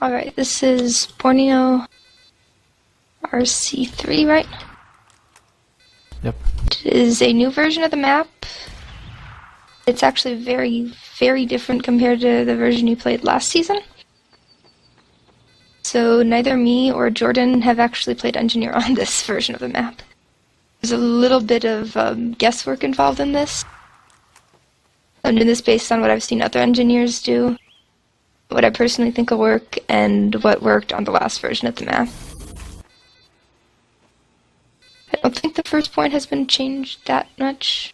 Alright, this is Borneo RC3, right? Yep. It is a new version of the map. It's actually very, very different compared to the version you played last season. So neither me or Jordan have actually played Engineer on this version of the map. There's a little bit of guesswork involved in this. I'm doing this based on what I've seen other engineers do, what I personally think will work, and what worked on the last version of the map. I don't think the first point has been changed that much.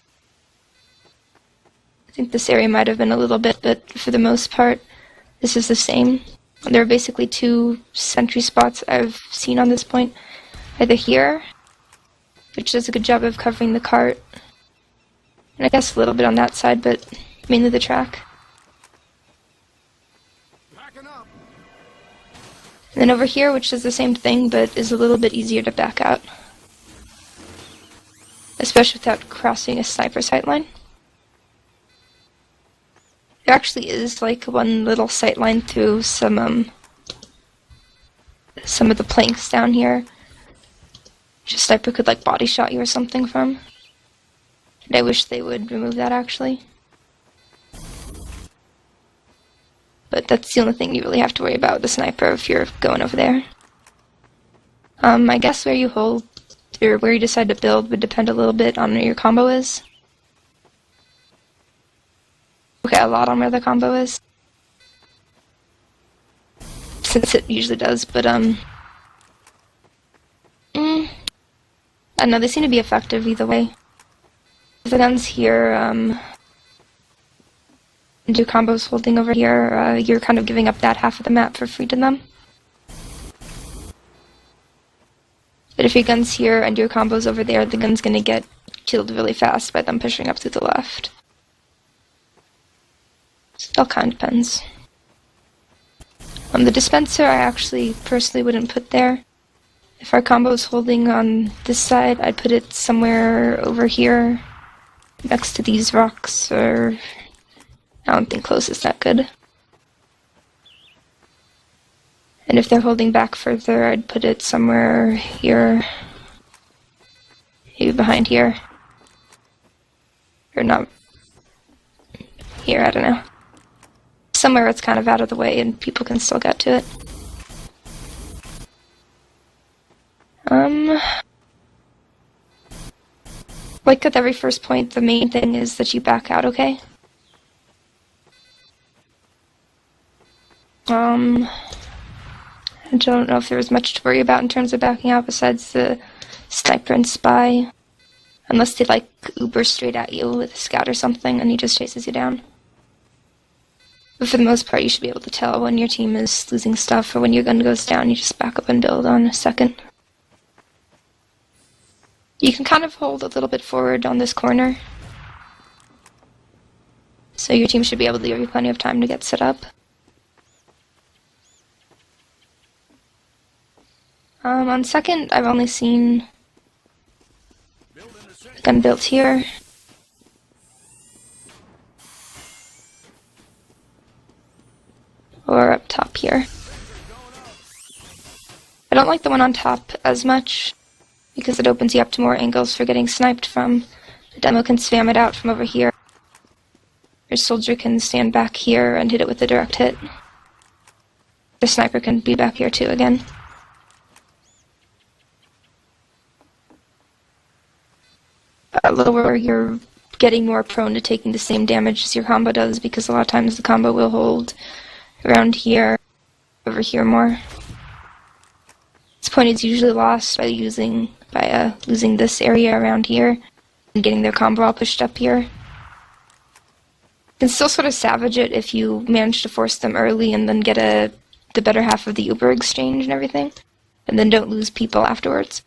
I think this area might have been a little bit, but for the most part, this is the same. There are basically two sentry spots I've seen on this point. Either here, which does a good job of covering the cart, and I guess a little bit on that side, but mainly the track. And then over here, which does the same thing, but is a little bit easier to back out. Especially without crossing a sniper sight line. There actually is like one little sight line through some of the planks down here. Which a sniper could like body shot you or something from. And I wish they would remove that actually. But that's the only thing you really have to worry about with the sniper if you're going over there. I guess where you hold, or where you decide to build would depend a little bit on where your combo is. Okay, a lot on where the combo is. Since it usually does, but I don't know, they seem to be effective either way. If the gun's here, and your combo's holding over here, you're kind of giving up that half of the map for free to them. But if your gun's here and your combo's over there, the gun's gonna get killed really fast by them pushing up to the left. So it all kind of depends. The dispenser I actually personally wouldn't put there. If our combo's holding on this side, I'd put it somewhere over here, next to these rocks, or I don't think close is that good. And if they're holding back further, I'd put it somewhere here, maybe behind here, or not here, I don't know. Somewhere it's kind of out of the way and people can still get to it. Like with every first point, the main thing is that you back out, okay? I don't know if there was much to worry about in terms of backing out besides the sniper and spy. Unless they like Uber straight at you with a scout or something and he just chases you down. But for the most part, you should be able to tell when your team is losing stuff or when your gun goes down, you just back up and build on a second. You can kind of hold a little bit forward on this corner. So your team should be able to give you plenty of time to get set up. On second, I've only seen the gun built here. Or up top here. I don't like the one on top as much, because it opens you up to more angles for getting sniped from. The demo can spam it out from over here. Your soldier can stand back here and hit it with a direct hit. The sniper can be back here too again. Lower, you're getting more prone to taking the same damage as your combo does, because a lot of times the combo will hold around here, over here more. This point is usually lost by losing this area around here and getting their combo all pushed up here. You can still sort of savage it if you manage to force them early and then get the better half of the Uber exchange and everything, and then don't lose people afterwards.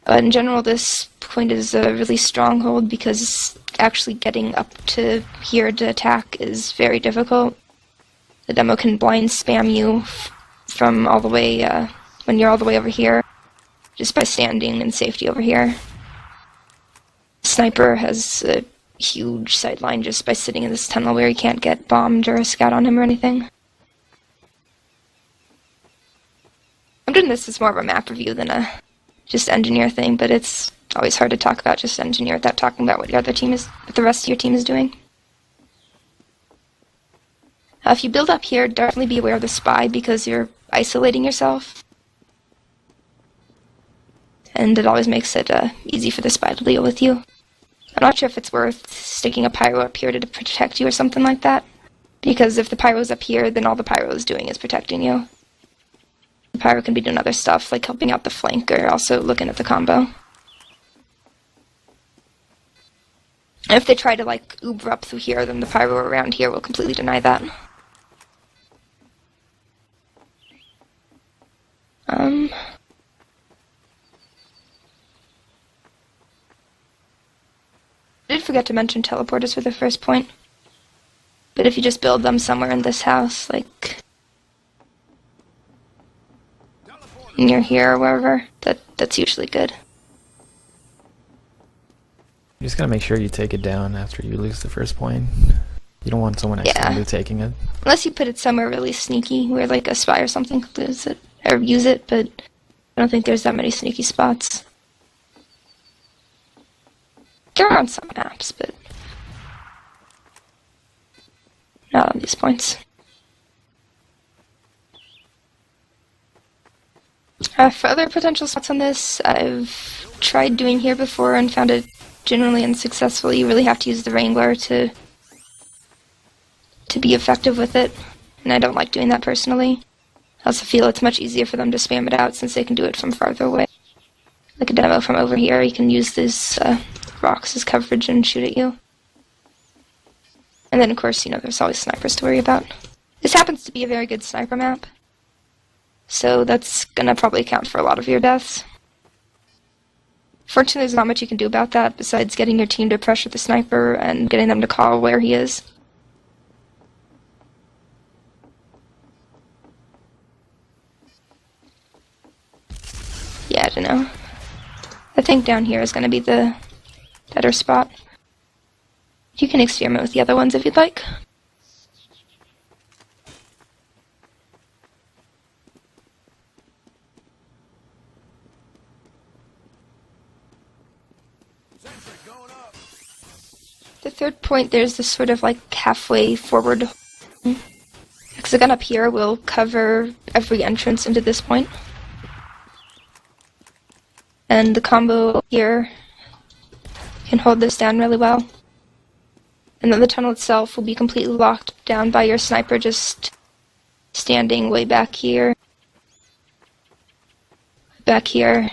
But in general, this point is a really strong hold because actually getting up to here to attack is very difficult. The demo can blind spam you from all the way, when you're all the way over here, just by standing in safety over here. Sniper has a huge sightline just by sitting in this tunnel where he can't get bombed or a scout on him or anything. doing this as more of a map review than a just engineer thing, but it's always hard to talk about just engineer without talking about what the rest of your team is doing. If you build up here, definitely be aware of the spy because you're isolating yourself. And it always makes it easy for the spy to deal with you. I'm not sure if it's worth sticking a pyro up here to protect you or something like that. Because if the pyro's up here, then all the pyro is doing is protecting you. The pyro can be doing other stuff, like helping out the flank or also looking at the combo. And if they try to, like, Uber up through here, then the pyro around here will completely deny that. I did forget to mention teleporters for the first point. But if you just build them somewhere in this house, like near here or wherever, that's usually good. You just gotta make sure you take it down after you lose the first point. You don't want someone accidentally taking it. Unless you put it somewhere really sneaky, where like a spy or something could lose it, or use it, but I don't think there's that many sneaky spots. There are on some maps, but not on these points. For other potential spots on this, I've tried doing here before and found it generally unsuccessful. You really have to use the Wrangler to be effective with it, and I don't like doing that personally. I also feel it's much easier for them to spam it out since they can do it from farther away. Like a demo from over here, you can use these rocks as coverage and shoot at you. And then, of course, there's always snipers to worry about. This happens to be a very good sniper map, so that's gonna probably account for a lot of your deaths. Fortunately, there's not much you can do about that besides getting your team to pressure the sniper and getting them to call where he is. Yeah, I don't know. I think down here is gonna be the better spot. You can experiment with the other ones if you'd like. The third point, there's this sort of like halfway forward hexagon up here will cover every entrance into this point. And the combo here can hold this down really well. And then the tunnel itself will be completely locked down by your sniper just standing way back here. Back here.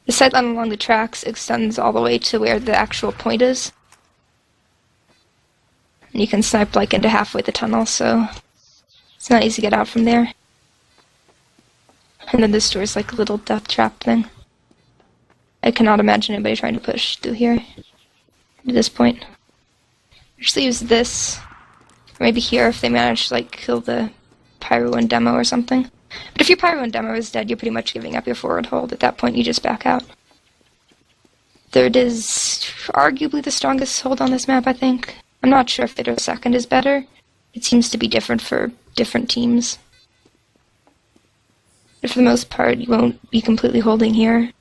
The sightline along the tracks extends all the way to where the actual point is. And you can snipe like into halfway the tunnel, so it's not easy to get out from there. And then this door is like a little death trap thing. I cannot imagine anybody trying to push through here to this point. Usually use this, or maybe here if they manage to like kill the pyro and demo or something. But if your pyro and demo is dead, you're pretty much giving up your forward hold. At that point, you just back out. Third is arguably the strongest hold on this map, I think. I'm not sure if third or second is better. It seems to be different for different teams. But for the most part, you won't be completely holding here.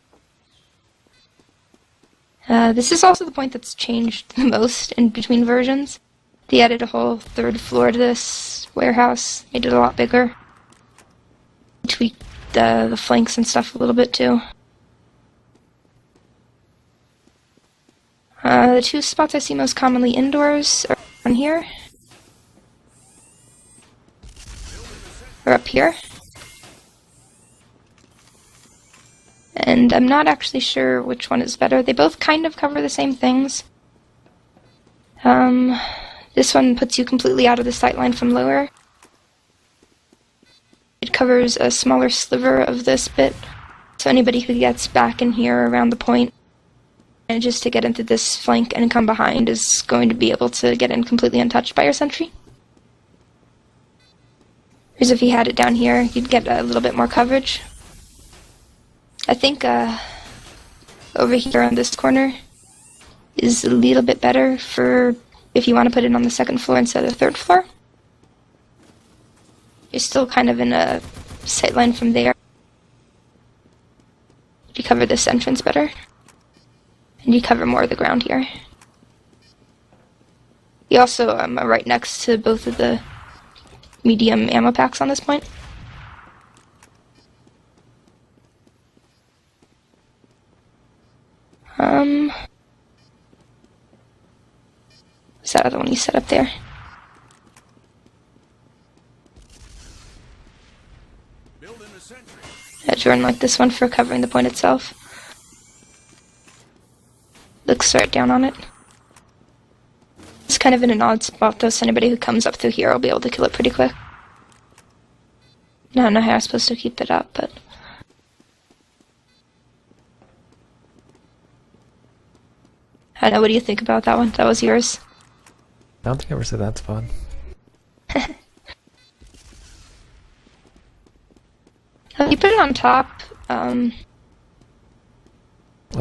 This is also the point that's changed the most in between versions. They added a whole third floor to this warehouse, made it a lot bigger. Tweaked the flanks and stuff a little bit too. The two spots I see most commonly indoors are on here. Or up here. And I'm not actually sure which one is better. They both kind of cover the same things. This one puts you completely out of the sightline from lower. It covers a smaller sliver of this bit, so anybody who gets back in here around the point and just to get into this flank and come behind is going to be able to get in completely untouched by your sentry. Whereas if you had it down here, you'd get a little bit more coverage. I think over here on this corner is a little bit better for if you want to put it on the second floor instead of the third floor. You're still kind of in a sightline from there. You cover this entrance better. And you cover more of the ground here. You also are right next to both of the medium ammo packs on this point. Is that other one you set up there? Yeah, Jordan like this one for covering the point itself. Looks right down on it. It's kind of in an odd spot though, so anybody who comes up through here will be able to kill it pretty quick. I don't know how I'm supposed to keep it up, but... I don't know, what do you think about that one? That was yours? I don't think I ever said that spot. You put it on top. Well,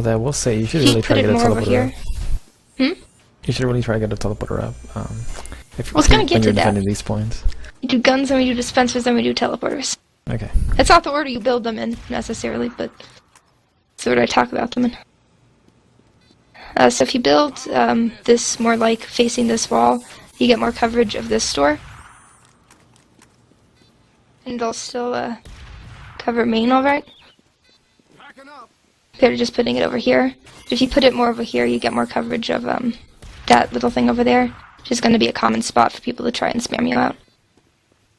I will say, you should really try to get a teleporter up. You should really try to get a teleporter up. Well, it's gonna get to that. These points. You do guns, then we do dispensers, then we do teleporters. Okay. It's not the order you build them in, necessarily, but it's the order I talk about them in. So if you build this more like facing this wall, you get more coverage of this door. And it'll still cover main alright. Compared to just putting it over here. If you put it more over here, you get more coverage of that little thing over there, which is going to be a common spot for people to try and spam you out.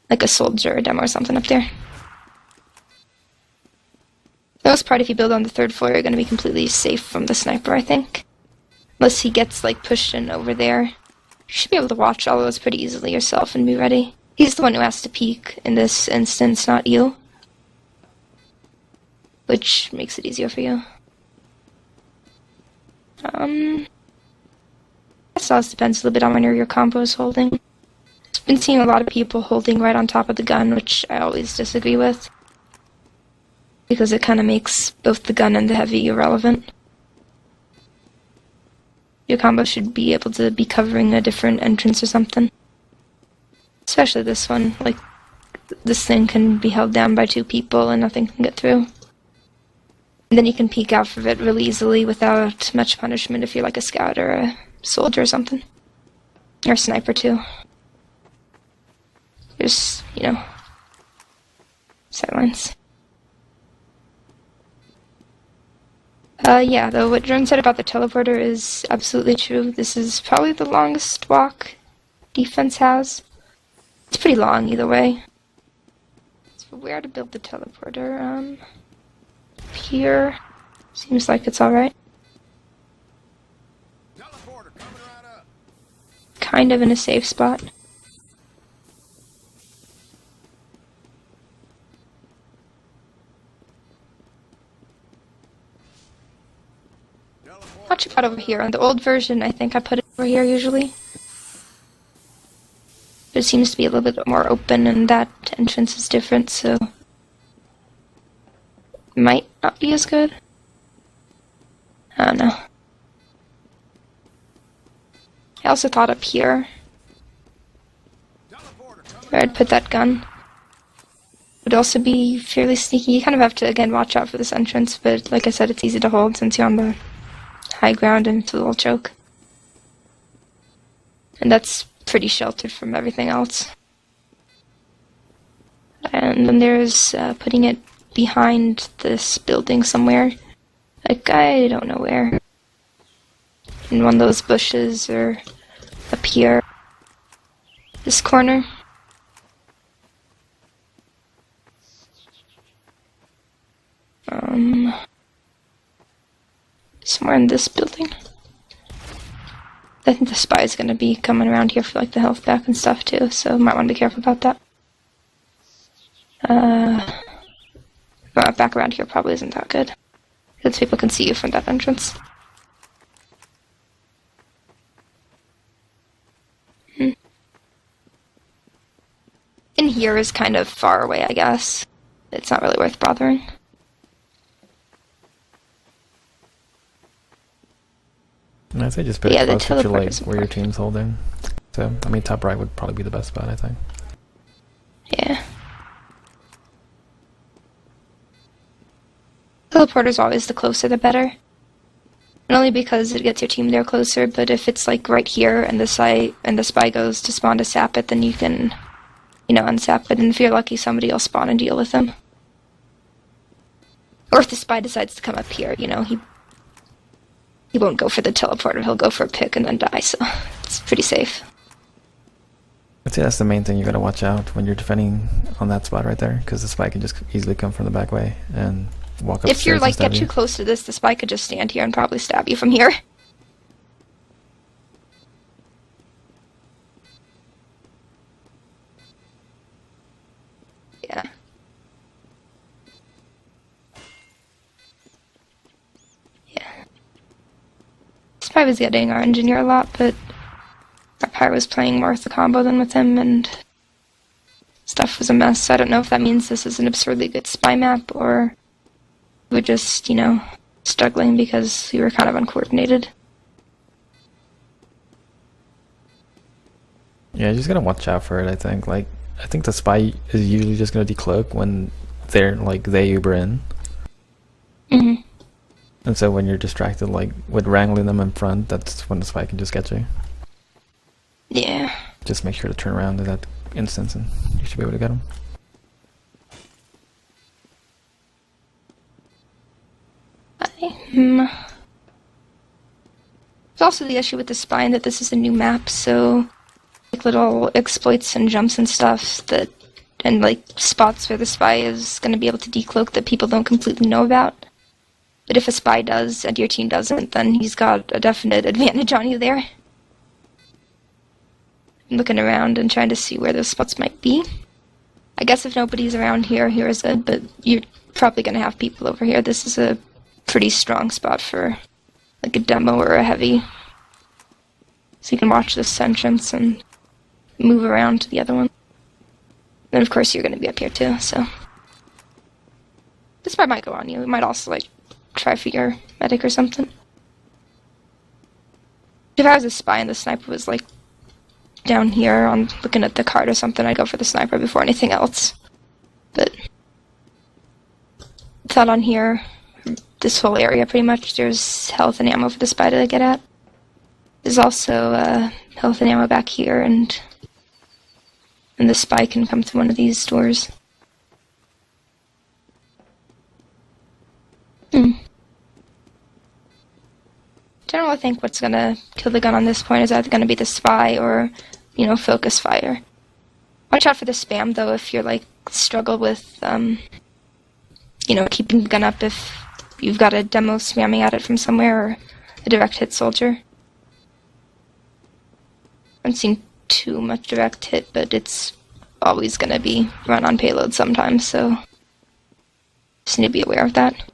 Like a soldier or a demo or something up there. For the most part, if you build on the third floor, you're going to be completely safe from the sniper, I think. Unless he gets, like, pushed in over there. You should be able to watch all those pretty easily yourself and be ready. He's the one who has to peek in this instance, not you. Which makes it easier for you. I guess it also depends a little bit on where your combo is holding. I've been seeing a lot of people holding right on top of the gun, which I always disagree with. Because it kind of makes both the gun and the heavy irrelevant. Your combo should be able to be covering a different entrance or something. Especially this one. Like, this thing can be held down by two people and nothing can get through. And then you can peek out of it really easily without much punishment if you're like a scout or a soldier or something. Or a sniper too. There's, you know, sightlines. Yeah, though what Jordan said about the teleporter is absolutely true. This is probably the longest walk defense has. It's pretty long either way. So where to build the teleporter? Here. Seems like it's alright. Kind of in a safe spot. Not too bad over here. On the old version, I think I put it over here usually. But it seems to be a little bit more open, and that entrance is different, so it might not be as good. I don't know. I also thought up here where I'd put that gun would also be fairly sneaky. You kind of have to, again, watch out for this entrance, but like I said, it's easy to hold since you're on the high ground and it's a little choke. And that's pretty sheltered from everything else. And then there's putting it behind this building somewhere. Like, I don't know where. In one of those bushes or up here. This corner. Somewhere in this building. I think the spy is going to be coming around here for like the health pack and stuff too, so might want to be careful about that. Back around here probably isn't that good, because people can see you from that entrance. In here is kind of far away, I guess. It's not really worth bothering. And I'd say just put it close to like where your team's holding. So, I mean, top right would probably be the best spot, I think. Yeah. Teleporter's always the closer the better. Not only because it gets your team there closer, but if it's like right here and the spy goes to spawn to sap it, then you can, unsap it, and if you're lucky, somebody will spawn and deal with them. Or if the spy decides to come up here, he won't go for the teleporter, he'll go for a pick and then die, so it's pretty safe. I'd say that's the main thing you gotta watch out when you're defending on that spot right there, because the spy can just easily come from the back way and walk up. If you're get too close to this, the spy could just stand here and probably stab you from here. Yeah. Spy was getting our engineer a lot, but our Pyre was playing more with the combo than with him, and stuff was a mess. So I don't know if that means this is an absurdly good spy map, or we're just, struggling because we were kind of uncoordinated. Yeah, you just gotta watch out for it, I think. I think the spy is usually just gonna decloak when they Uber in. Mm-hmm. And so when you're distracted, with wrangling them in front, that's when the spy can just get you. Yeah. Just make sure to turn around in that instance, and you should be able to get them. There's also the issue with the spy in that this is a new map, so little exploits and jumps and stuff and spots where the spy is going to be able to decloak that people don't completely know about. But if a spy does and your team doesn't, then he's got a definite advantage on you there. I'm looking around and trying to see where those spots might be. I guess if nobody's around here is good, but you're probably going to have people over here. This is a pretty strong spot for a demo or a heavy. So you can watch this entrance and move around to the other one. And of course you're going to be up here too, so. This spy might go on you. It might also try for your medic or something. If I was a spy and the sniper was down here on looking at the card or something, I'd go for the sniper before anything else. But thought on here, this whole area pretty much, there's health and ammo for the spy to get at. There's also health and ammo back here, and the spy can come through one of these doors. Generally, I think what's gonna kill the gun on this point is either gonna be the spy or, focus fire. Watch out for the spam, though, if you're, struggle with, keeping the gun up if you've got a demo spamming at it from somewhere, or a direct hit soldier. I haven't seen too much direct hit, but it's always gonna be run on payload sometimes, so just need to be aware of that.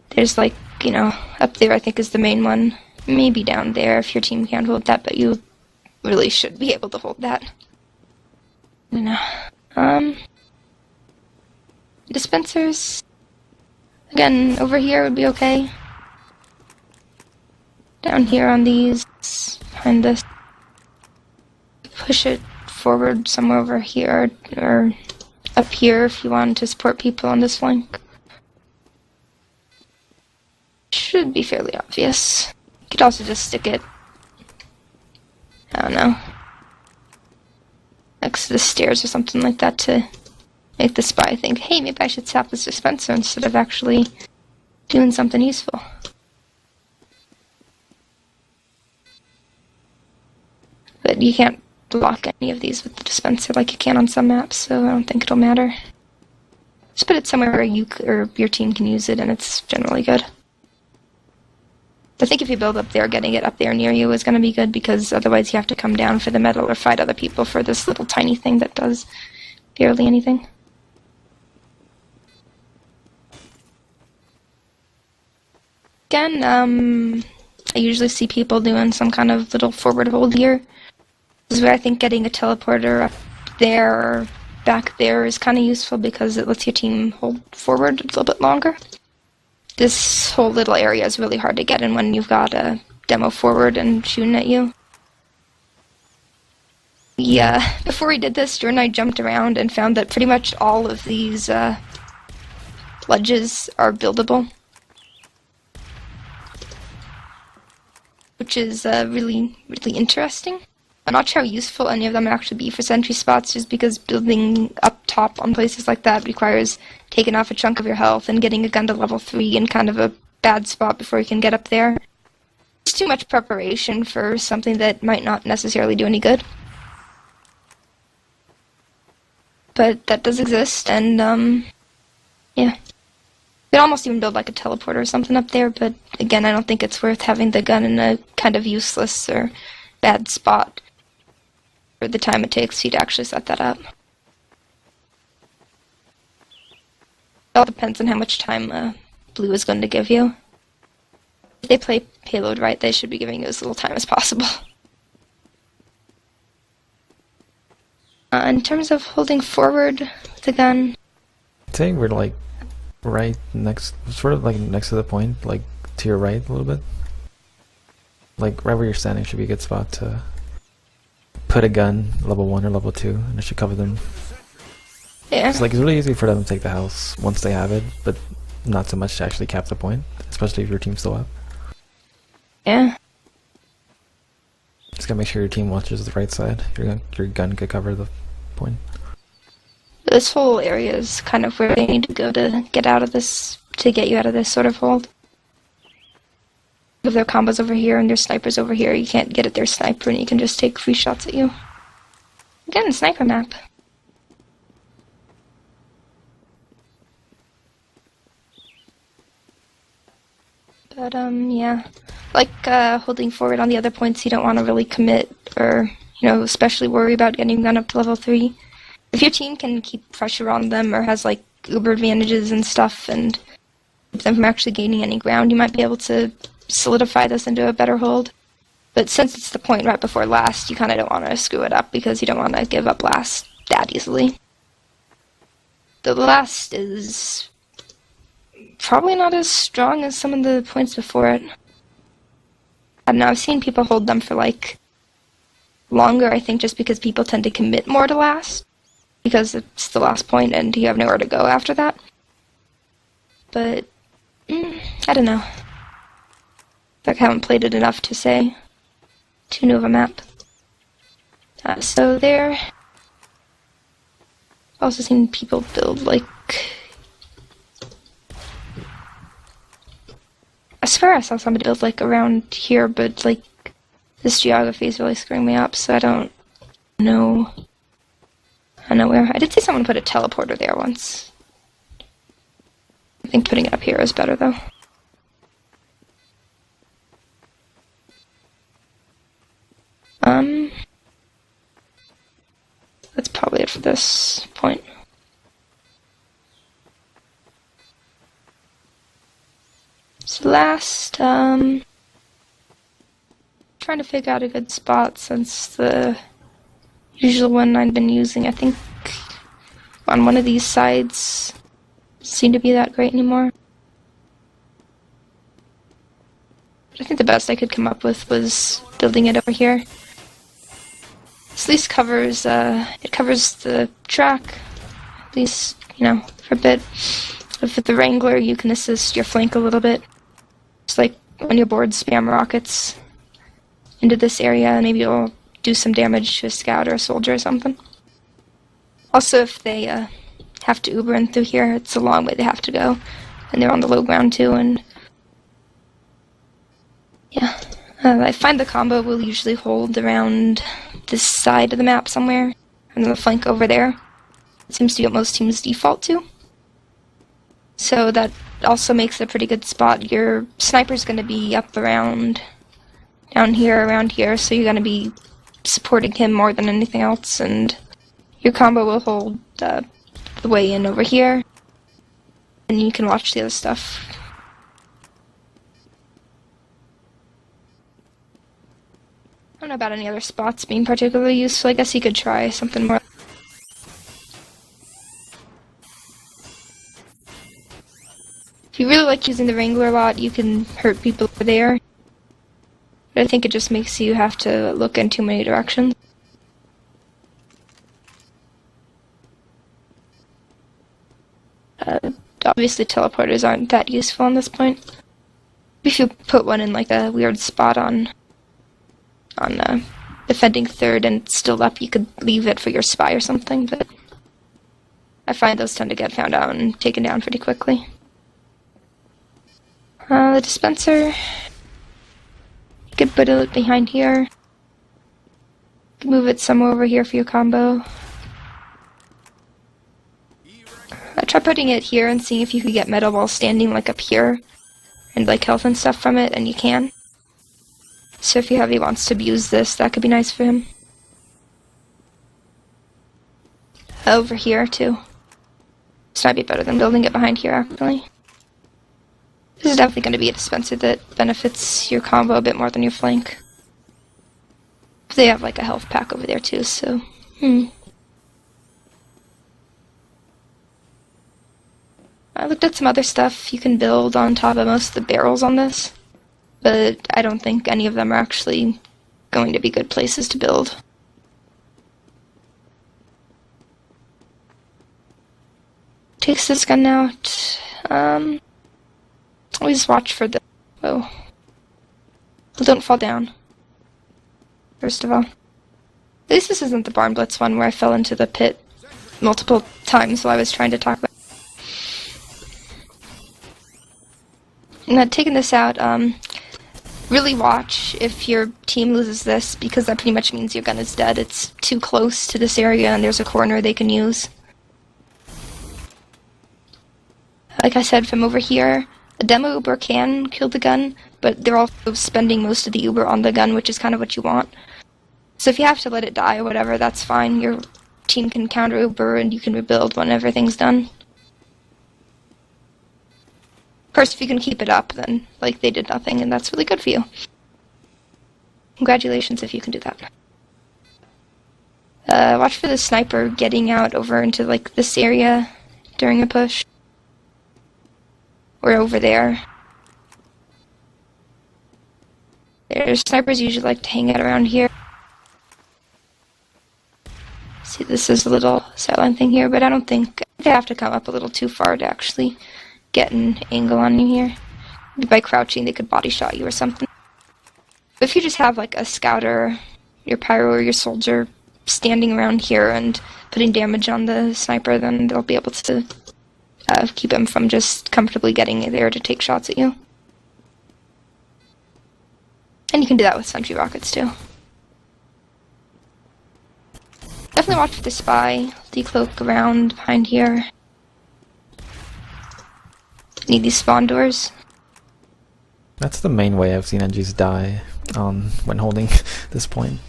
There's up there I think is the main one. Maybe down there if your team can't hold that, but you really should be able to hold that. Dispensers. Again, over here would be okay. Down here on these, behind this. Push it forward somewhere over here, or up here if you want to support people on this flank. Should be fairly obvious. You could also just stick it, I don't know, next to the stairs or something like that to make the spy think, hey, maybe I should sap this dispenser instead of actually doing something useful. But you can't block any of these with the dispenser like you can on some maps, so I don't think it'll matter. Just put it somewhere where you or your team can use it, and it's generally good. I think if you build up there, getting it up there near you is going to be good, because otherwise you have to come down for the metal or fight other people for this little tiny thing that does barely anything. Again, I usually see people doing some kind of little forward hold here. This is where I think getting a teleporter up there or back there is kind of useful, because it lets your team hold forward a little bit longer. This whole little area is really hard to get in when you've got a demo forward and shooting at you. Yeah, before we did this, Drew and I jumped around and found that pretty much all of these ledges are buildable. which is really, really interesting. I'm not sure how useful any of them actually be for sentry spots, just because building up top on places like that requires taking off a chunk of your health and getting a gun to level 3 in kind of a bad spot before you can get up there. It's too much preparation for something that might not necessarily do any good. But that does exist, and yeah. You could almost even build like a teleporter or something up there, but again, I don't think it's worth having the gun in a kind of useless or bad spot for the time it takes you to actually set that up. It all depends on how much time Blue is going to give you. If they play payload right, they should be giving you as little time as possible. In terms of holding forward with the gun, I'd say we're like right next, sort of like next to the point, like to your right a little bit. Like right where you're standing should be a good spot to put a gun, level 1 or level 2, and it should cover them. yeah. It's like it's really easy for them to take the house once they have it, but not so much to actually cap the point, especially if your team's still up. Yeah. Just gotta make sure your team watches the right side. Your gun could cover the point. This whole area is kind of where they need to go to get out of this, to get you out of this sort of hold. If their combos over here and their snipers over here, you can't get at their sniper and you can just take free shots at you. Again, sniper map. But, yeah. Like, holding forward on the other points, you don't want to really commit or, especially worry about getting gun up to level 3. If your team can keep pressure on them or has, like, uber advantages and stuff and keep them from actually gaining any ground, you might be able to solidify this into a better hold. But since it's the point right before last, you kind of don't want to screw it up because you don't want to give up last that easily. The last is probably not as strong as some of the points before it. I don't know, I've seen people hold them for, like, longer, I think just because people tend to commit more to last, because it's the last point and you have nowhere to go after that. But, I don't know. I haven't played it enough to say. Too new of a map. So there. I've also seen people build, like, I swear I saw somebody build, like, around here, but, like, this geography is really screwing me up, so I don't know. I don't know where. I did see someone put a teleporter there once. I think putting it up here is better, though. That's probably it for this point. So last, trying to figure out a good spot since the usual one I've been using, I think, on one of these sides doesn't seem to be that great anymore. I think the best I could come up with was building it over here. This at least covers, it covers the track, at least, for a bit. If with the Wrangler, you can assist your flank a little bit. Just like when you're bored, spam rockets into this area, and maybe it'll do some damage to a scout or a soldier or something. Also, if they have to Uber in through here, it's a long way they have to go, and they're on the low ground too, and yeah. I find the combo will usually hold around this side of the map somewhere, and then the flank over there. It seems to be what most teams default to. So that also makes it a pretty good spot. Your sniper's going to be up around down here, around here, so you're going to be supporting him more than anything else, and your combo will hold the way in over here, and you can watch the other stuff. I don't know about any other spots being particularly useful. I guess you could try something more. If you really like using the Wrangler a lot, you can hurt people over there. But I think it just makes you have to look in too many directions. Obviously teleporters aren't that useful on this point. If you put one in like a weird spot on on defending third and it's still up, you could leave it for your spy or something, but I find those tend to get found out and taken down pretty quickly. The dispenser, you could put it behind here. You could move it somewhere over here for your combo. Try putting it here and seeing if you could get meta while standing like up here and like health and stuff from it, and you can. So if your heavy wants to abuse this, that could be nice for him. Over here too. This might be better than building it behind here actually. This is definitely going to be a dispenser that benefits your combo a bit more than your flank. They have like a health pack over there too, so I looked at some other stuff you can build on top of most of the barrels on this, but I don't think any of them are actually going to be good places to build. Takes this gun out. Always watch for the... Oh. Well, don't fall down. First of all. At least this isn't the Barn Blitz one where I fell into the pit multiple times while I was trying to talk about. Now, taking this out, really watch if your team loses this, because that pretty much means your gun is dead. It's too close to this area and there's a corner they can use. Like I said, from over here, a demo Uber can kill the gun, but they're also spending most of the Uber on the gun, which is kind of what you want. So if you have to let it die or whatever, that's fine. Your team can counter Uber and you can rebuild when everything's done. Of course, if you can keep it up, then, like, they did nothing, and that's really good for you. Congratulations if you can do that. Watch for the sniper getting out over into, like, this area during a push. Or over there. There's snipers usually like to hang out around here. See, this is a little sideline thing here, but I don't think they have to come up a little too far to actually get an angle on you here. Maybe by crouching they could body shot you or something. But if you just have like a scouter, your pyro or your soldier standing around here and putting damage on the sniper, then they'll be able to keep him from just comfortably getting there to take shots at you. And you can do that with sentry rockets too. Definitely watch for the spy. Decloak around behind here. Need these spawn doors. That's the main way I've seen NGs die when holding this point.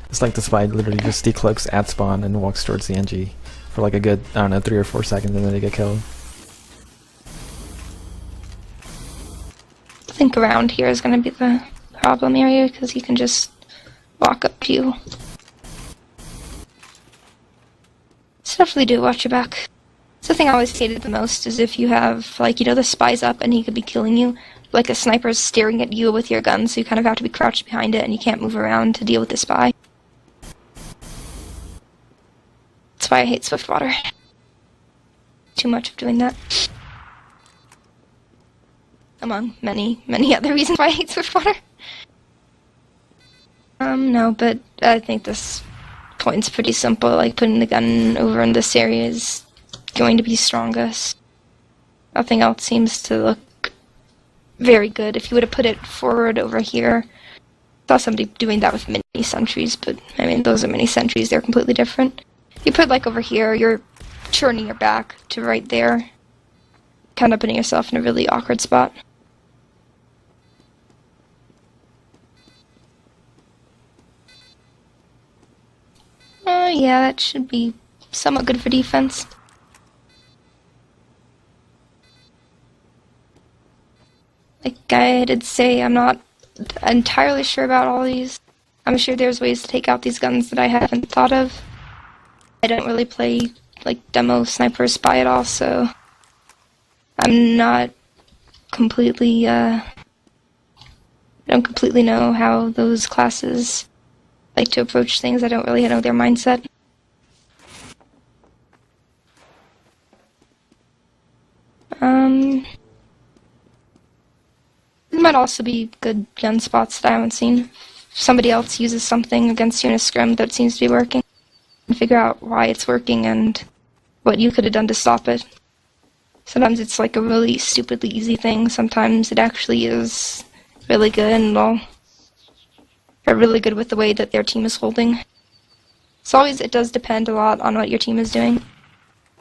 It's like the spy literally just decloaks at spawn and walks towards the NG for like a good, I don't know, 3 or 4 seconds and then they get killed. I think around here is going to be the problem area because he can just walk up to you. So definitely do watch your back. It's the thing I always hated the most is if you have, like, you know, the spy's up and he could be killing you. Like a sniper's staring at you with your gun, so you kind of have to be crouched behind it and you can't move around to deal with the spy. That's why I hate Swiftwater. Too much of doing that. Among many, many other reasons why I hate Swiftwater. No, but I think this point's pretty simple. Like, putting the gun over in this area is going to be strongest. Nothing else seems to look very good. If you would have put it forward over here, I saw somebody doing that with mini sentries, but, I mean, those are mini sentries. They're completely different. You put, like, over here, you're turning your back to right there, kind of putting yourself in a really awkward spot. Yeah, that should be somewhat good for defense. Like I did say, I'm not entirely sure about all these. I'm sure there's ways to take out these guns that I haven't thought of. I don't really play, like, demo sniper spy at all, so I'm not completely, I don't completely know how those classes like to approach things. I don't really know their mindset. There might also be good gun spots that I haven't seen. somebody else uses something against you in a scrim that seems to be working, and figure out why it's working and what you could have done to stop it. Sometimes it's like a really stupidly easy thing. Sometimes it actually is really good, and they're really good with the way that their team is holding. It does depend a lot on what your team is doing.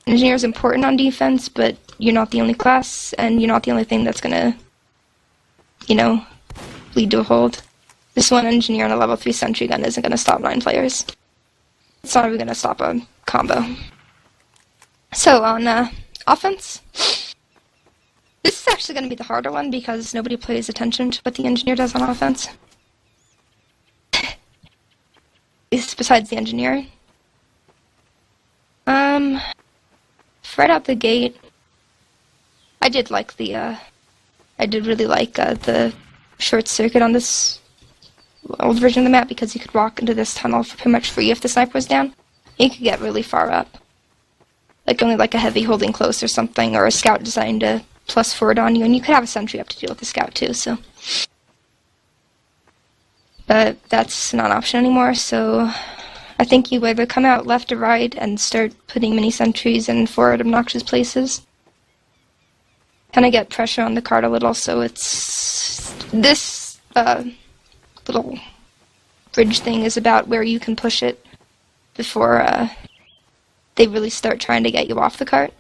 Engineer is important on defense, but you're not the only class, and you're not the only thing that's gonna, lead to a hold. This one engineer on a level 3 sentry gun isn't gonna stop 9 players. It's not even gonna stop a combo. So on offense, this is actually gonna be the harder one because nobody pays attention to what the engineer does on offense. Besides the engineer. Right out the gate, I did really like the short circuit on this old version of the map because you could walk into this tunnel for pretty much free if the sniper was down. You could get really far up. Like only like a heavy holding close or something, or a scout designed to plus forward on you, and you could have a sentry up to deal with the scout too, so. But that's not an option anymore, so I think you either come out left or right and start putting mini sentries in forward obnoxious places. Kind of get pressure on the card a little, so it's this little bridge thing is about where you can push it before they really start trying to get you off the cart.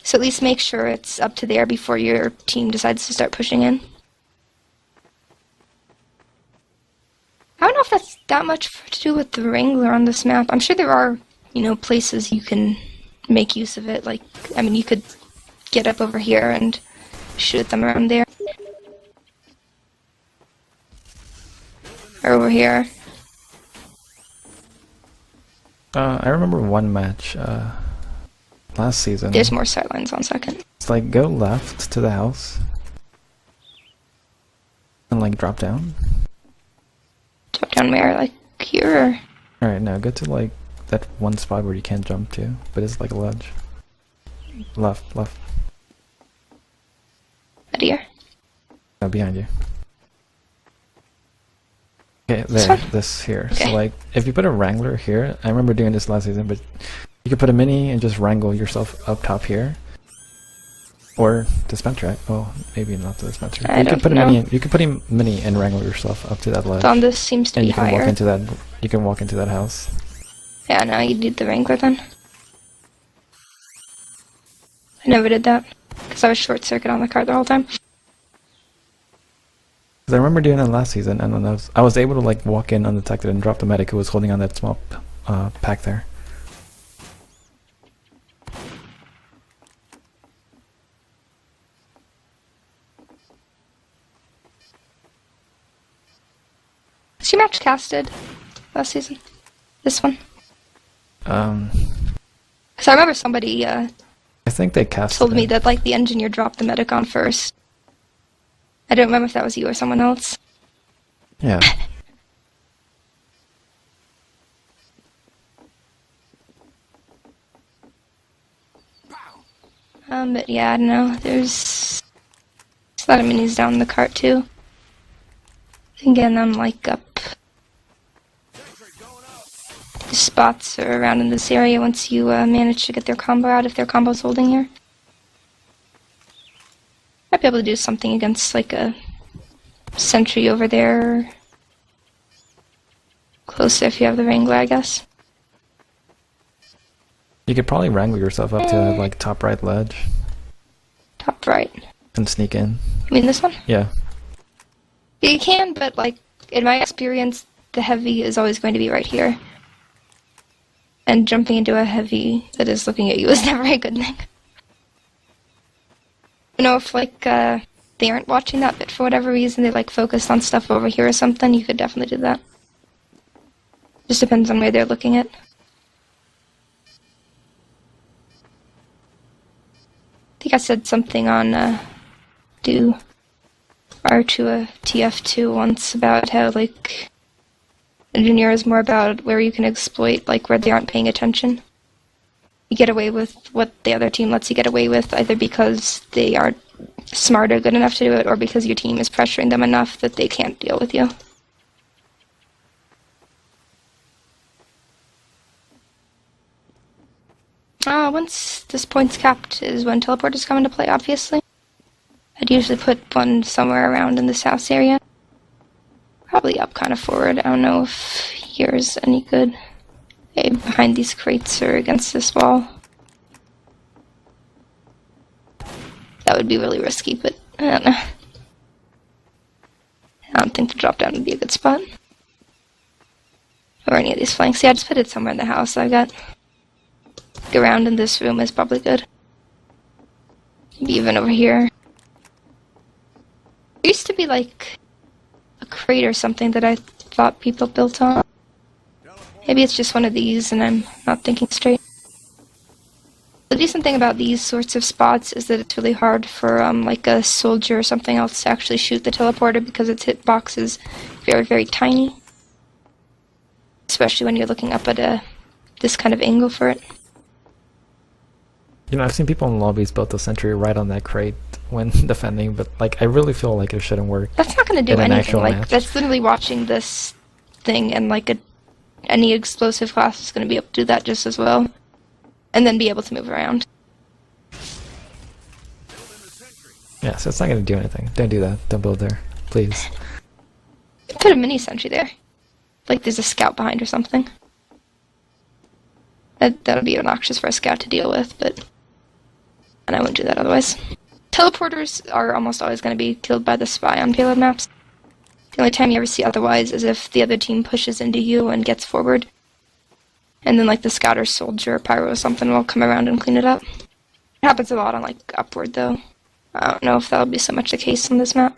So at least make sure it's up to there before your team decides to start pushing in. I don't know if that's that much to do with the Wrangler on this map. I'm sure there are, places you can make use of it. Like, you could get up over here and shoot them around there. Or over here. I remember one match last season. There's more sightlines on second. It's like go left to the house and like drop down. Drop down where? Like here? Or? Alright, now go to like that one spot where you can't jump to, but it's like a ledge. Left. Right here? No, behind you. Okay, there, this here. Okay. So like, if you put a Wrangler here, I remember doing this last season, but you could put a mini and just wrangle yourself up top here. Or dispenser, right? Oh, maybe not the dispenser. You could put a mini and wrangle yourself up to that ledge. On this seems to be higher. You can walk into that house. Yeah, no, you need the Wrangler then. I never did that, because I was short circuit on the card the whole time. I remember doing it last season, and then I was able to like walk in undetected and drop the medic who was holding on that small pack there. Was your match casted last season? This one? Because I remember somebody I think they casted told me that like the engineer dropped the medic on first. I don't remember if that was you or someone else. Yeah. But yeah, I don't know. There's a lot of minis down the cart too. Again, I'm like up. The spots are around in this area once you manage to get their combo out, if their combo's holding here. Might be able to do something against like a sentry over there. Closer if you have the Wrangler, I guess. You could probably wrangle yourself up to that like top right ledge. Top right. And sneak in. You mean this one? Yeah. You can, but like in my experience, the heavy is always going to be right here. And jumping into a heavy that is looking at you is never a good thing. If like they aren't watching that bit for whatever reason, they like focused on stuff over here or something, you could definitely do that. Just depends on where they're looking at. I think I said something on do R to a TF2 once about how like engineer is more about where you can exploit like where they aren't paying attention. You get away with what the other team lets you get away with, either because they aren't smart or good enough to do it, or because your team is pressuring them enough that they can't deal with you. Once this point's capped is when teleporters come into play, obviously. I'd usually put one somewhere around in this house area. Probably up kind of forward. I don't know if here's any good. Maybe behind these crates or against this wall. That would be really risky, but I don't know. I don't think the drop down would be a good spot. Or any of these flanks. Yeah, I just put it somewhere in the house. I got around in this room is probably good. Maybe even over here. There used to be like a crate or something that I thought people built on. Maybe it's just one of these and I'm not thinking straight. The decent thing about these sorts of spots is that it's really hard for like a soldier or something else to actually shoot the teleporter because its hitbox is very, very tiny. Especially when you're looking up at this kind of angle for it. You know, I've seen people in lobbies build the sentry right on that crate when defending, but like I really feel like it shouldn't work. That's not going to do anything. Like that's literally watching this thing, and like any explosive class is going to be able to do that just as well, and then be able to move around. Yeah, so it's not going to do anything. Don't do that. Don't build there, please. Put a mini sentry there, like there's a scout behind or something. That'll be obnoxious for a scout to deal with, but. And I wouldn't do that otherwise. Teleporters are almost always going to be killed by the spy on payload maps. The only time you ever see otherwise is if the other team pushes into you and gets forward. And then like the scout or soldier or pyro or something will come around and clean it up. It happens a lot on like upward though. I don't know if that'll be so much the case on this map.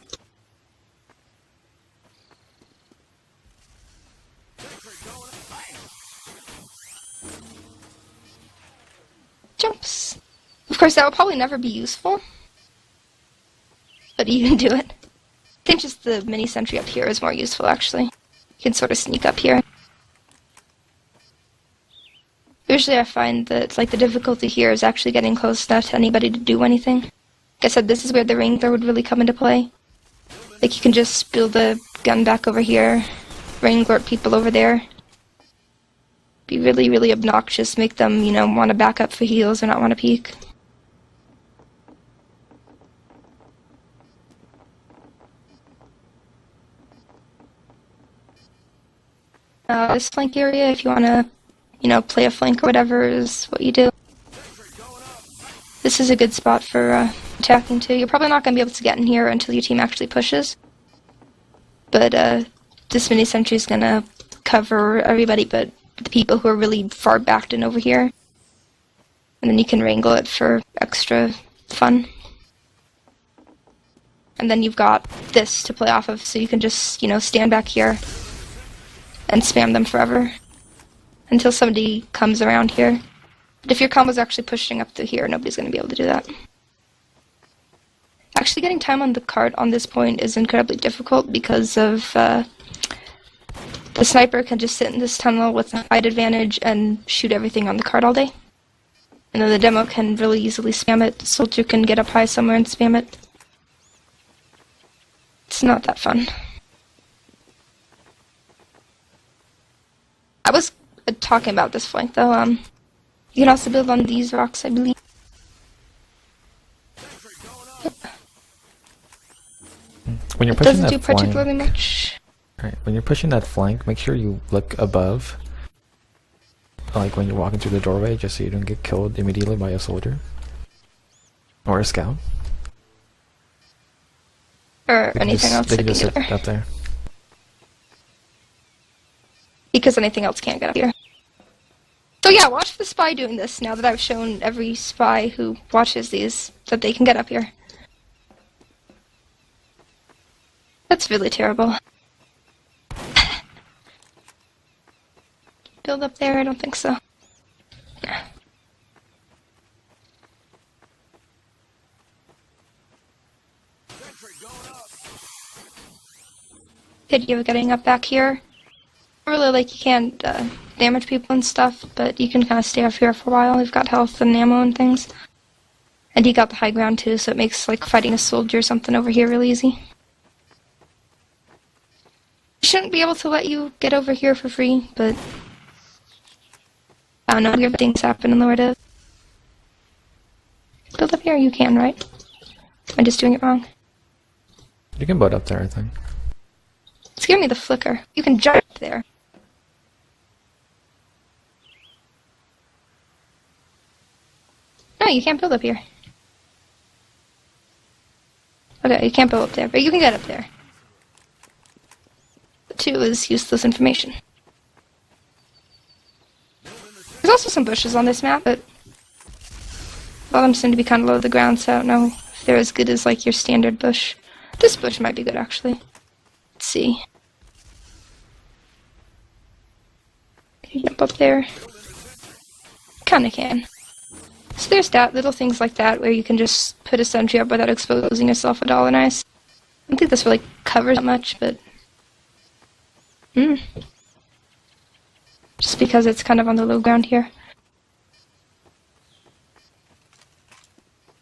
Jumps. Of course, that will probably never be useful, but you can do it. I think just the mini sentry up here is more useful, actually. You can sort of sneak up here. Usually I find that like the difficulty here is actually getting close enough to anybody to do anything. Like I said, this is where the wrangler would really come into play. Like you can just build the gun back over here, wrangler people over there. Be really, really obnoxious, make them, you know, want to back up for heals or not want to peek. This flank area, if you want to, you know, play a flank or whatever, is what you do. This is a good spot for attacking too. You're probably not going to be able to get in here until your team actually pushes. But this mini sentry is going to cover everybody but the people who are really far backed in over here. And then you can wrangle it for extra fun. And then you've got this to play off of, so you can just, you know, stand back here and spam them forever until somebody comes around here. But if your combo's actually pushing up to here, nobody's going to be able to do that. Actually getting time on the card on this point is incredibly difficult because of the sniper can just sit in this tunnel with a height advantage and shoot everything on the card all day. And then the demo can really easily spam it. The soldier can get up high somewhere and spam it. It's not that fun. I was talking about this flank though. You can also build on these rocks, I believe. When you're It pushing doesn't that do flank, particularly much. right, when you're pushing that flank, make sure you look above. Like when you're walking through the doorway, just so you don't get killed immediately by a soldier. Or a scout. Or anything else They that can just can sit get up there. Because anything else can't get up here. So yeah, watch the spy doing this now that I've shown every spy who watches these that they can get up here. That's really terrible. Build up there? I don't think so. Nah. Video getting up back here. Really, like, you can't damage people and stuff, but you can kind of stay up here for a while. You've got health and ammo and things. And you got the high ground too, so it makes like fighting a soldier or something over here really easy. Shouldn't be able to let you get over here for free, but I don't know, weird things happen in the Lord of. build up here? You can, right? Am I just doing it wrong? You can build up there, I think. It's giving me the flicker. You can jump there. No, you can't build up here. Okay, you can't build up there, but you can get up there. The 2 is useless information. There's also some bushes on this map, but a lot of them seem to be kind of low to the ground, so I don't know if they're as good as, like, your standard bush. This bush might be good, actually. Let's see. Can you jump up there? Kinda can. So there's that, little things like that, where you can just put a sentry up without exposing yourself at all, and nice. I don't think this really covers that much, but... Just because it's kind of on the low ground here.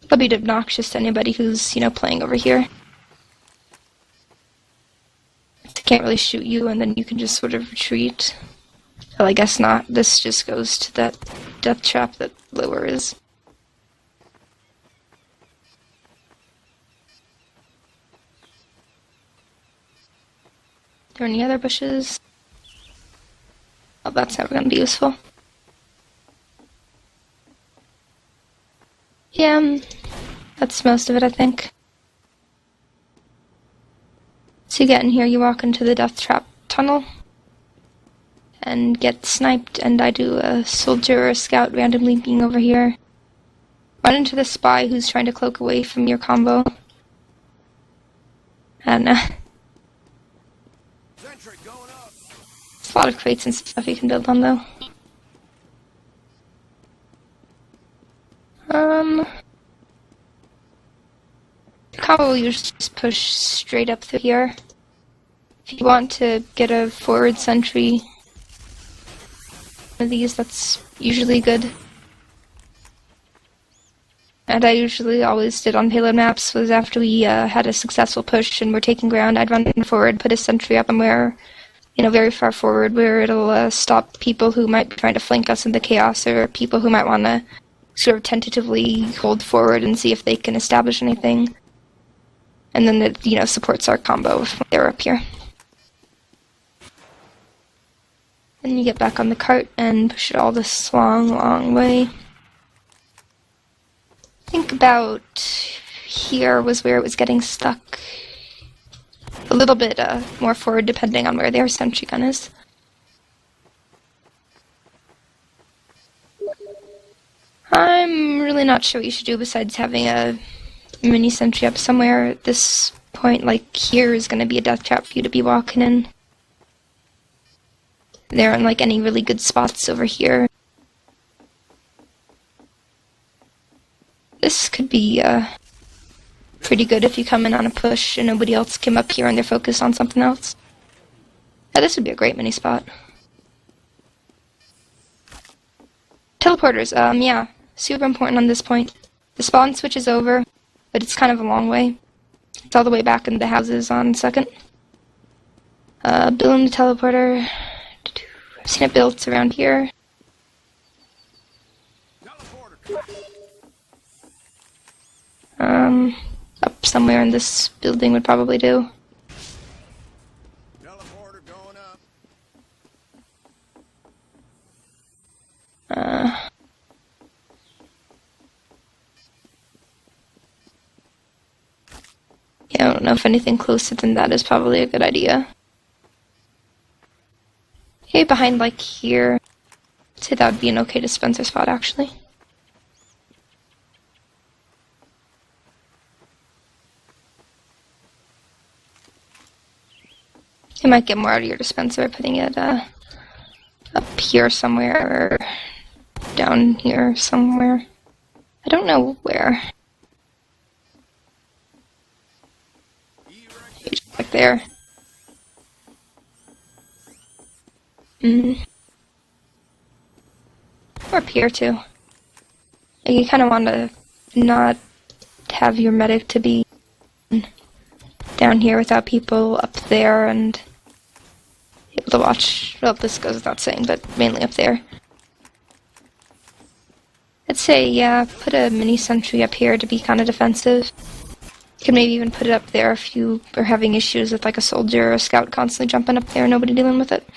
It'll be obnoxious to anybody who's, you know, playing over here. They can't really shoot you, and then you can just sort of retreat. Well, I guess not. This just goes to that death trap that lower is. Are there any other bushes? Oh, that's never going to be useful. Yeah, that's most of it, I think. So you get in here, you walk into the death trap tunnel, and get sniped, and I do a soldier or a scout randomly being over here. Run into the spy who's trying to cloak away from your combo. I don't know. There's a lot of crates and stuff you can build on, though. The combo will usually just push straight up through here. If you want to get a forward sentry, one of these, that's usually good. And I usually always did on payload maps was after we had a successful push and we're taking ground, I'd run forward, put a sentry up somewhere, you know, very far forward where it'll stop people who might be trying to flank us into chaos, or people who might want to sort of tentatively hold forward and see if they can establish anything. And then it, you know, supports our combo if they're up here. Then you get back on the cart and push it all this long, long way. I think about here was where it was getting stuck. A little bit more forward depending on where their sentry gun is. I'm really not sure what you should do besides having a mini sentry up somewhere at this point. Like here is going to be a death trap for you to be walking in. There aren't like any really good spots over here. This could be pretty good if you come in on a push and nobody else came up here and they're focused on something else. Yeah, this would be a great mini spot. Teleporters, yeah, super important on this point. The spawn switch is over, but it's kind of a long way. It's all the way back in the houses on second. Building the teleporter. I've seen it built around here. Up somewhere in this building would probably do. Teleporter going up. Yeah, I don't know if anything closer than that is probably a good idea. Okay, behind like here. I'd say that would be an okay dispenser spot actually. You might get more out of your dispenser by putting it up here somewhere, or down here somewhere. I don't know where. Just like there. Or up here too. You kind of want to not have your medic to be down here without people up there and able to watch. Well, this goes without saying, but mainly up there. It's say, yeah, put a mini sentry up here to be kind of defensive. You can maybe even put it up there if you are having issues with like a soldier or a scout constantly jumping up there and nobody dealing with it.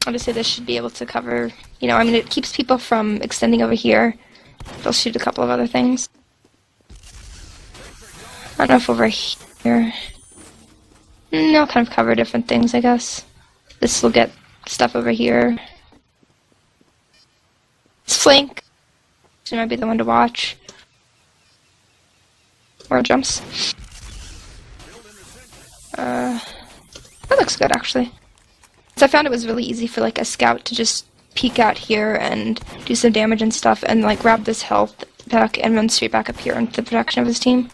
Obviously this should be able to cover, you know, I mean it keeps people from extending over here. They'll shoot a couple of other things. I don't know if over here... They'll kind of cover different things, I guess. This will get stuff over here. This flank, so might be the one to watch. Or jumps. That looks good, actually. So I found it was really easy for like a scout to just peek out here and do some damage and stuff, and like grab this health pack and run straight back up here into the protection of his team.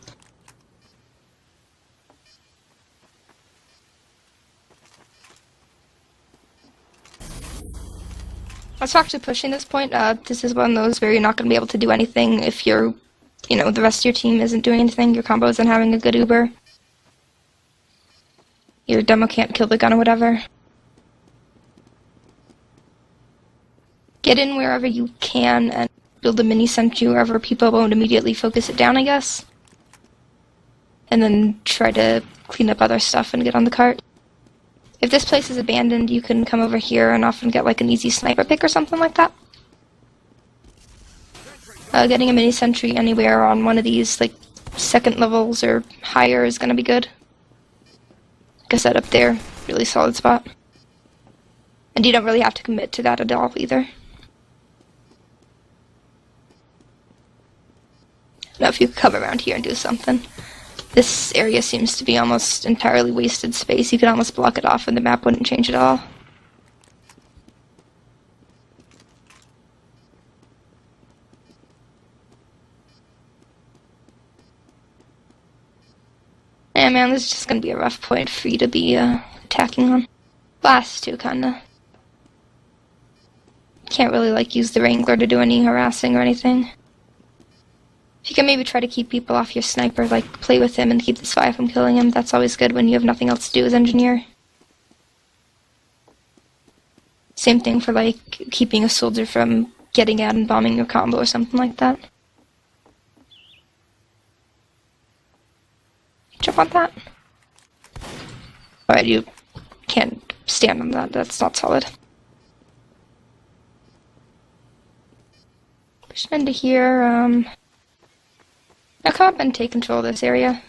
I was actually pushing this point. This is one of those where you're not going to be able to do anything if you're, you know, the rest of your team isn't doing anything, your combo isn't having a good Uber. Your demo can't kill the gun or whatever. Get in wherever you can and build a mini sentry wherever people won't immediately focus it down, I guess. And then try to clean up other stuff and get on the cart. If this place is abandoned, you can come over here and often get like an easy sniper pick or something like that. Getting a mini sentry anywhere on one of these like second levels or higher is gonna be good. Like I said, up there, really solid spot. And you don't really have to commit to that at all either. Now if you could come around here and do something. This area seems to be almost entirely wasted space. You could almost block it off and the map wouldn't change at all. Yeah, man, this is just gonna be a rough point for you to be attacking on. Last two, kinda. Can't really, like, use the Wrangler to do any harassing or anything. If you can maybe try to keep people off your sniper, like, play with him and keep the spy from killing him, that's always good when you have nothing else to do as engineer. Same thing for, like, keeping a soldier from getting out and bombing your combo or something like that. Jump on that. Alright, you can't stand on that, that's not solid. Push into here, now come up and take control of this area.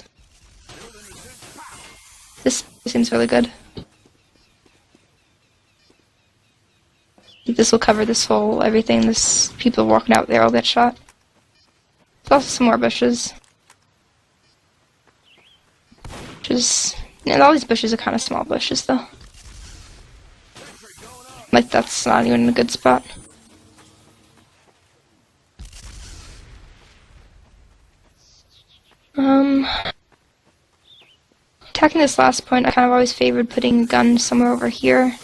This seems really good. I think this will cover this whole everything. This people walking out there will get shot. There's also some more bushes. Bushes. Yeah, all these bushes are kind of small bushes though. Like that's not even a good spot. Attacking this last point, I kind of always favored putting a gun somewhere over here.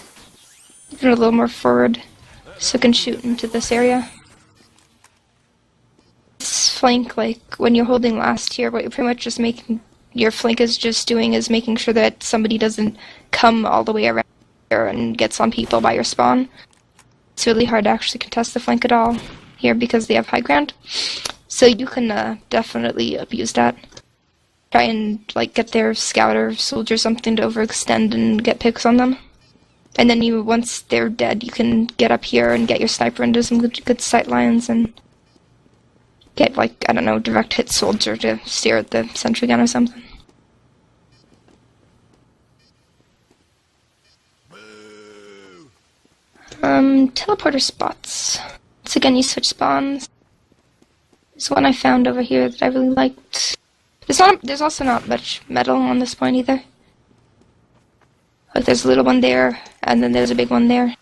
Even a little more forward, so it can shoot into this area. This flank, like, when you're holding last here, what you're pretty much just making, your flank is just doing is making sure that somebody doesn't come all the way around here and gets on people by your spawn. It's really hard to actually contest the flank at all here because they have high ground. So you can definitely abuse that. Try and like get their scout or soldier or something to overextend and get picks on them. And then you, once they're dead, you can get up here and get your sniper into some good sight lines and get like, I don't know, direct hit soldier to steer at the sentry gun or something. Teleporter spots. Once again, you switch spawns. There's one I found over here that I really liked. There's also not much metal on this point either. Like there's a little one there, and then there's a big one there.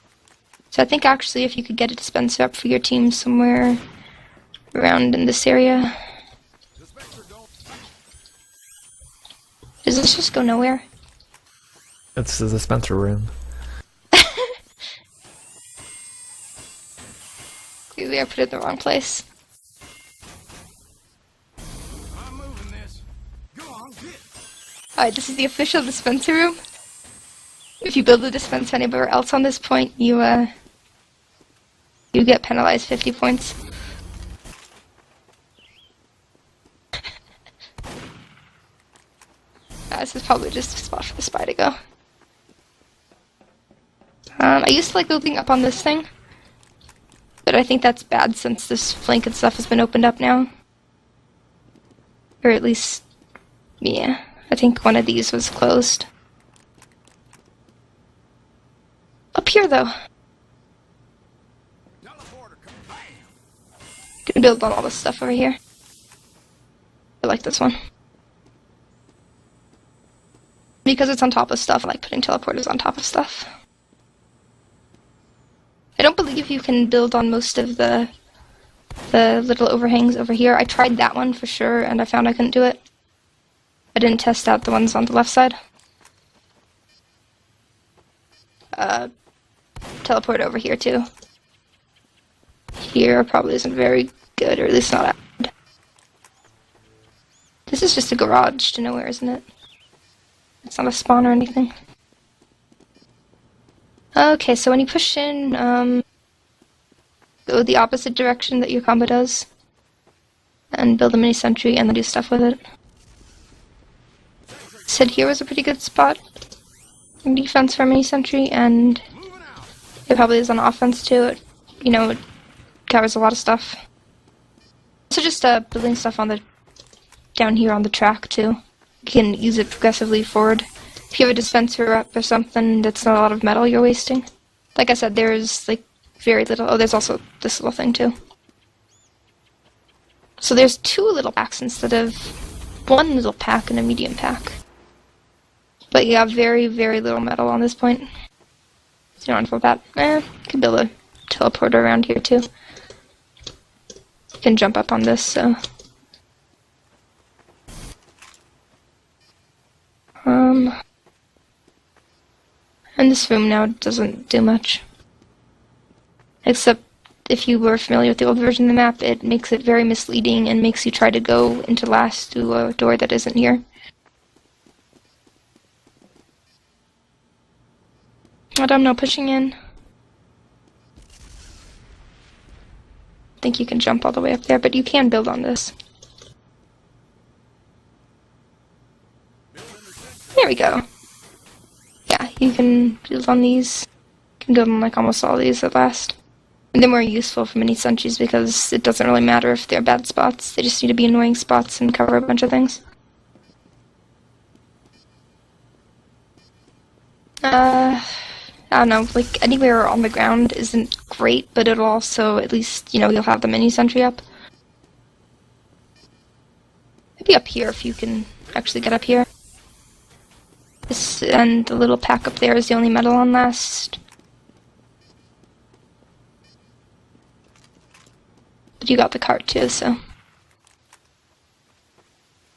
So I think actually if you could get a dispenser up for your team somewhere around in this area. Does this just go nowhere? It's the dispenser room. Clearly I put it in the wrong place. Alright, this is the official dispenser room. If you build a dispenser anywhere else on this point, you get penalized 50 points. this is probably just a spot for the spy to go. I used to like building up on this thing, but I think that's bad since this flank and stuff has been opened up now. Or at least, yeah, I think one of these was closed. Up here, though. Can build on all this stuff over here. I like this one. Because it's on top of stuff, I like putting teleporters on top of stuff. I don't believe you can build on most of the little overhangs over here. I tried that one for sure, and I found I couldn't do it. I didn't test out the ones on the left side. Teleport over here, too. Here probably isn't very good, or at least not good. This is just a garage to nowhere, isn't it? It's not a spawn or anything. Okay, so when you push in, go the opposite direction that your combo does, and build a mini sentry, and then do stuff with it. Said here was a pretty good spot in defense for a mini sentry, and it probably is on offense too. It, you know, it covers a lot of stuff. So just building stuff on the down here on the track too. You can use it progressively forward. If you have a dispenser up or something, that's not a lot of metal you're wasting. Like I said, there's like very little. Oh, there's also this little thing too. So there's 2 little packs instead of 1 little pack and a medium pack. But you have very, very little metal on this point. So you don't feel bad. You can build a teleporter around here too. You can jump up on this, so. And this room now doesn't do much. Except if you were familiar with the old version of the map, it makes it very misleading and makes you try to go into last through a door that isn't here. But I'm now pushing in. I think you can jump all the way up there, but you can build on this. There we go. Yeah, you can build on these. You can build on like almost all these at last. And they're more useful for mini sentries because it doesn't really matter if they're bad spots. They just need to be annoying spots and cover a bunch of things. I don't know, like anywhere on the ground isn't great, but it'll also, at least, you know, you'll have the mini sentry up. Maybe up here if you can actually get up here. This and the little pack up there is the only metal on last. But you got the cart too, so.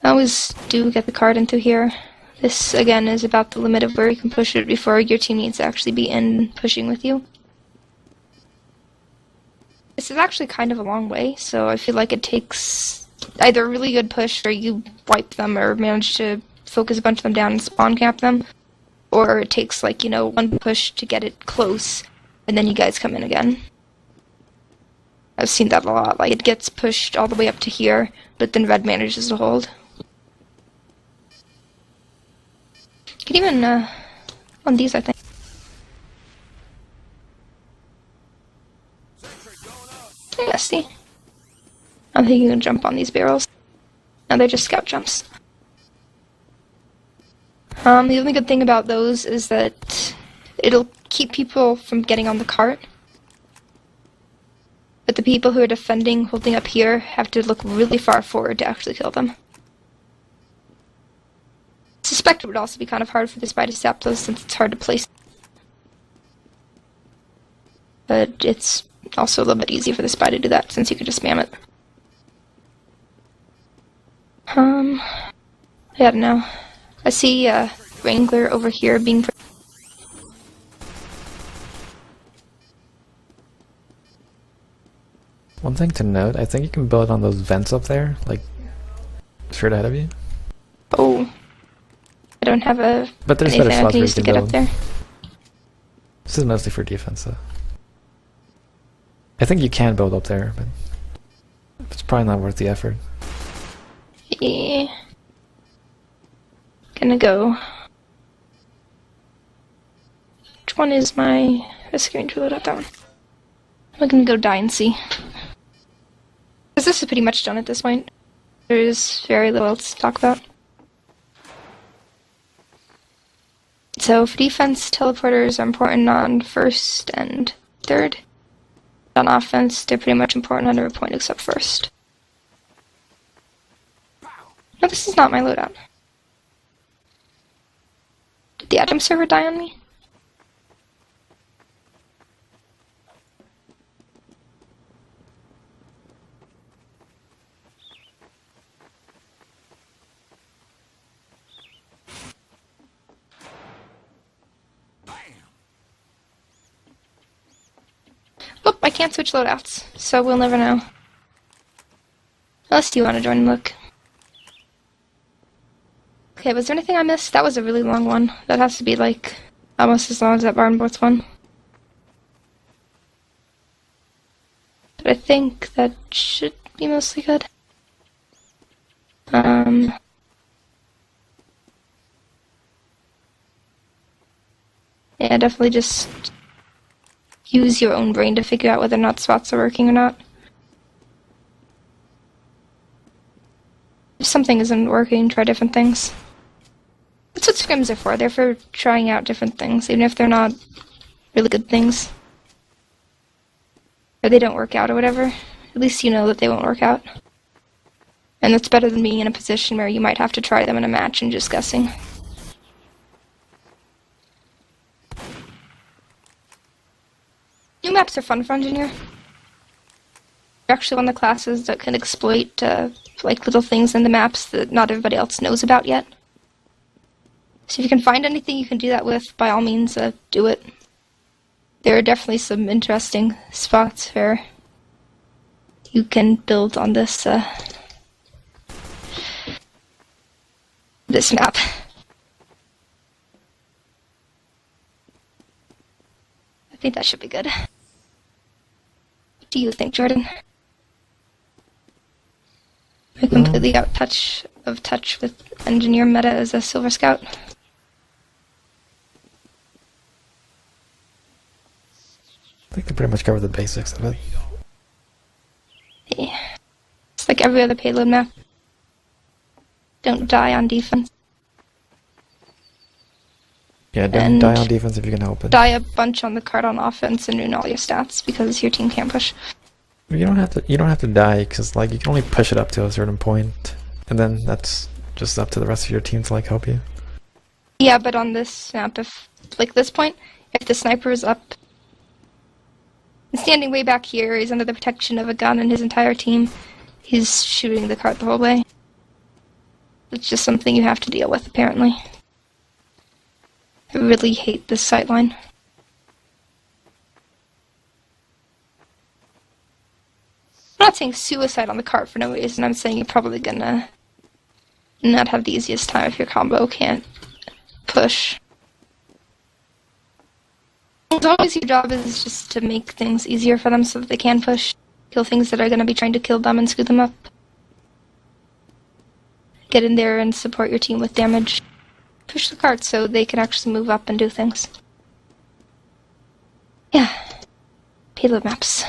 I always do get the cart into here. This, again, is about the limit of where you can push it before your team needs to actually be in pushing with you. This is actually kind of a long way, so I feel like it takes either a really good push or you wipe them or manage to focus a bunch of them down and spawn camp them, or it takes, like, you know, 1 push to get it close, and then you guys come in again. I've seen that a lot. Like, it gets pushed all the way up to here, but then red manages to hold. You can even, on these, I think. Yeah, see? I think you can jump on these barrels. No, they're just scout jumps. The only good thing about those is that it'll keep people from getting on the cart. But the people who are defending, holding up here, have to look really far forward to actually kill them. I suspect it would also be kind of hard for the spy to sap those since it's hard to place. But it's also a little bit easy for the spy to do that since you can just spam it. I don't know. I see a Wrangler over here being... One thing to note, I think you can build on those vents up there, like straight ahead of you. Oh. I don't have a... But there's better spots where you can get build. up there. This is mostly for defense, though. I think you can build up there, but it's probably not worth the effort. Yeah. Gonna go. Which one is my screen to load up? That one. I'm gonna go die and see. Because this is pretty much done at this point. There's very little else to talk about. So for defense, teleporters are important on first and third. On offense, they're pretty much important on every point except first. No, this is not my loadout. Did the Atom server die on me? Oh, I can't switch loadouts, so we'll never know. Unless you want to join and look. Okay, was there anything I missed? That was a really long one. That has to be, like, almost as long as that Barnboards one. But I think that should be mostly good. Yeah, definitely just use your own brain to figure out whether or not spots are working or not. If something isn't working, try different things. That's what scrims are for. They're for trying out different things, even if they're not really good things. Or they don't work out or whatever. At least you know that they won't work out. And that's better than being in a position where you might have to try them in a match and just guessing. New maps are fun for Engineer. They're actually one of the classes that can exploit like little things in the maps that not everybody else knows about yet. So if you can find anything you can do that with, by all means, do it. There are definitely some interesting spots where you can build on this this map. I think that should be good. What do you think, Jordan? I'm completely out of touch with Engineer meta as a Silver Scout. I think they pretty much covered the basics of it. Yeah. It's like every other payload map. Don't die on defense. Yeah, don't die on defense if you can help it. Die a bunch on the card on offense and ruin all your stats because your team can't push. You don't have to die, because like you can only push it up to a certain point, and then that's just up to the rest of your team to like help you. Yeah, but on this map, if like this point, if the sniper is up and standing way back here, he's under the protection of a gun and his entire team, he's shooting the cart the whole way. It's just something you have to deal with, apparently. I really hate this sightline. I'm not saying suicide on the cart for no reason. I'm saying you're probably gonna not have the easiest time if your combo can't push. As always, your job is just to make things easier for them so that they can push. Kill things that are gonna be trying to kill them and screw them up. Get in there and support your team with damage. Push the cart so they can actually move up and do things. Yeah. Payload maps.